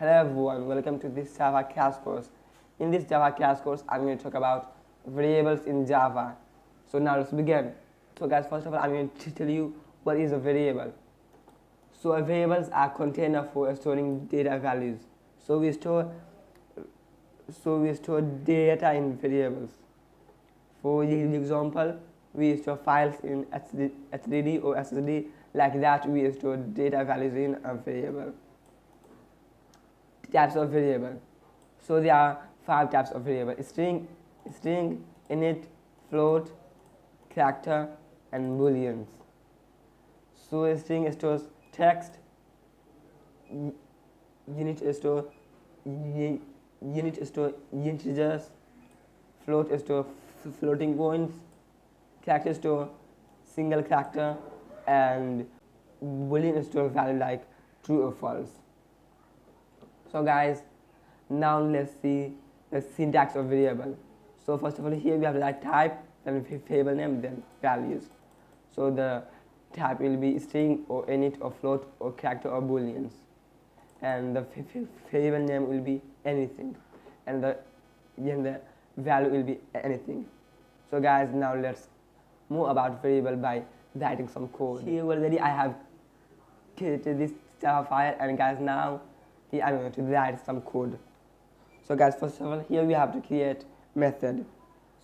Hello everyone, welcome to this Java class course. In this Java class course, I'm going to talk about variables in Java. So now let's begin. So guys, first of all, I'm going to tell you what is a variable. So a variables are container for storing data values. So we store data in variables. For example, we store files in HDD or SSD. Like that, we store data values in a variable. Types of variable. So there are 5 types of variable: string, init, float, character, and booleans. So a string stores text, unit store integers, float store floating points, character store single character, and boolean store value like true or false. So guys, now let's see the syntax of variable. So first of all, here we have the type, then variable name, then values. So the type will be string or init or float or character or booleans, and the variable name will be anything, and the value will be anything. So guys, now let's move about variable by writing some code. Here already I have created this Java file, and guys, now here I'm going to write some code. So guys, first of all, here we have to create method.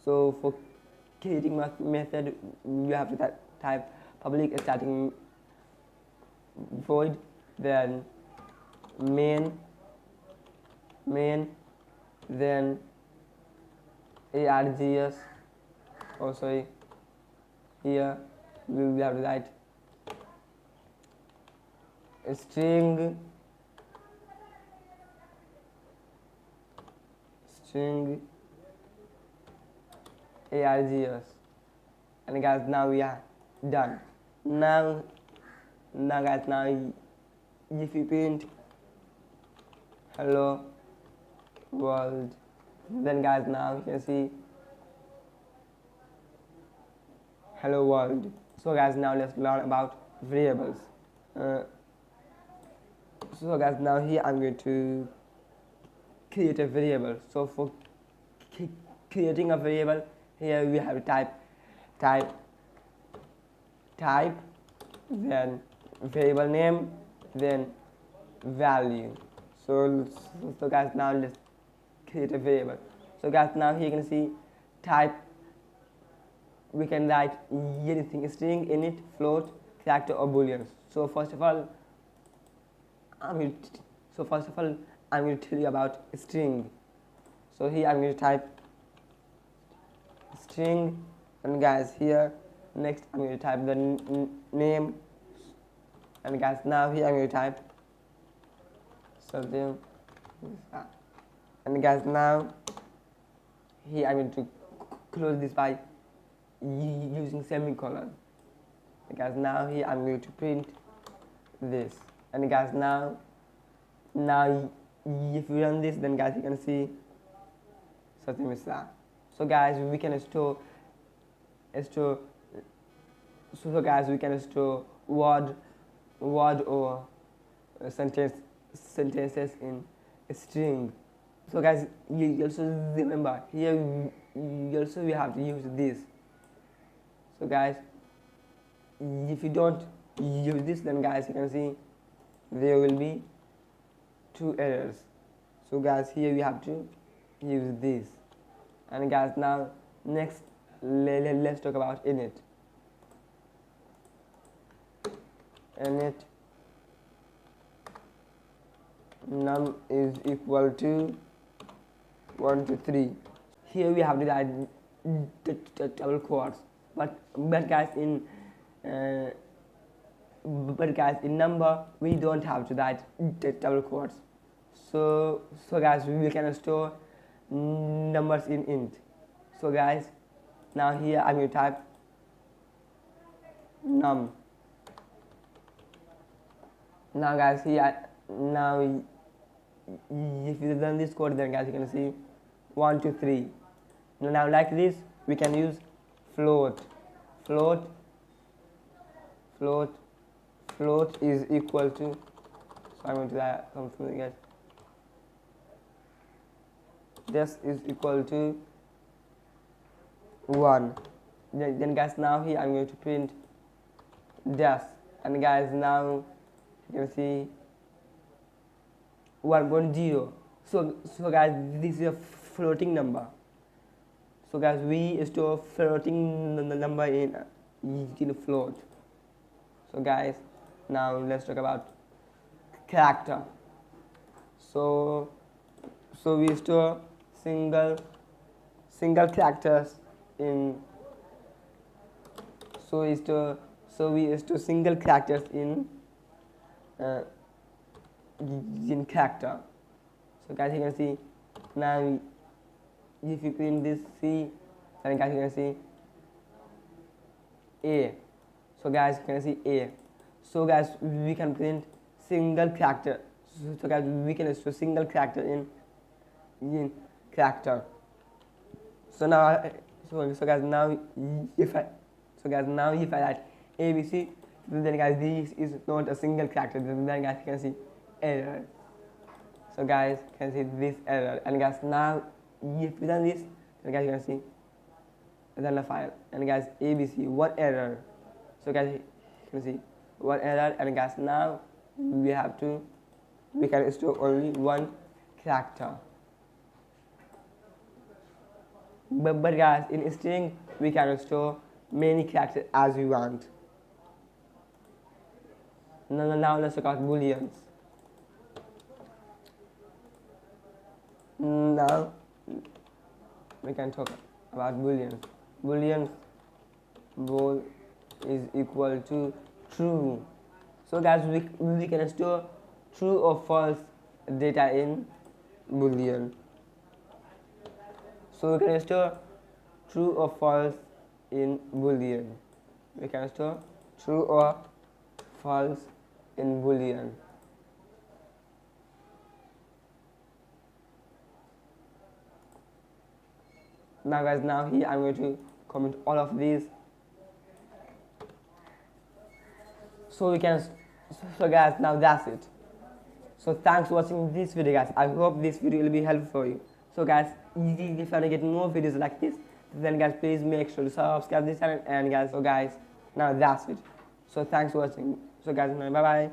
So for creating method, you have to type public starting void, then main, then args. Oh sorry, here we will have to write string args, and guys, now we are done. Now guys, now if you print hello world, then guys, now you can see hello world. So guys, now let's learn about variables. So guys, now here I'm going to create a variable. So for creating a variable, here we have type, then variable name, then value. So guys, now let's create a variable. So guys, now here you can see type. We can write anything: string, init, float, character, or booleans. So first of all, I'm going to tell you about string. So here I'm going to type string, and guys, here next I'm going to type the name, and guys, now here I'm going to type Satyam, and guys, now here I'm going to close this by using semicolon. And guys, now here I'm going to print this, and guys, now if you run this, then guys, you can see Satyam is there. So guys, we can store word or sentences in a string. So guys, you also remember here we have to use this. So guys, if you don't use this, then guys, you can see there will be 2 errors. So guys, here we have to use this. And guys, now next let's talk about init. Num is equal to 1 to 3. Here we have to write double quotes, but guys, in number we don't have to write double quotes. So guys, we can store numbers in int. So guys, now here I'm going to type num. Now guys, here if you run this code, then guys, you can see 1 to 3. Now like this, we can use float is equal to, so I'm going to write something else, this is equal to 1. Then guys, now here I'm going to print this, and guys, now you can see 1.0. So guys, this is a floating number. So guys, we store floating number in float. So guys, now let's talk about character. So we store single characters in. So we store single characters in character. So guys, you can see now if you print this C, then guys you can see A. So guys, you can see A. So guys, we can print single character. So guys, we can store single character in character. So now, so guys, now if I write ABC, then guys, this is not a single character. Then guys, you can see error. So guys, you can see this error. And guys, now if we done this, then guys, you can see run the file. And guys, ABC, one error. So guys, you can see one error. And guys, now we can store only one character. But guys, in string we can store many characters as we want. Now let's talk about booleans. Now we can talk about booleans. Bool is equal to true. So guys, we can store true or false data in boolean. So we can store true or false in boolean. We can store true or false in boolean. Now guys, now here I'm going to comment all of these. So guys, now that's it. So thanks for watching this video guys. I hope this video will be helpful for you. So guys, if you want to get more videos like this, then guys, please make sure to subscribe this channel. And guys, now that's it. So thanks for watching. So guys, bye bye.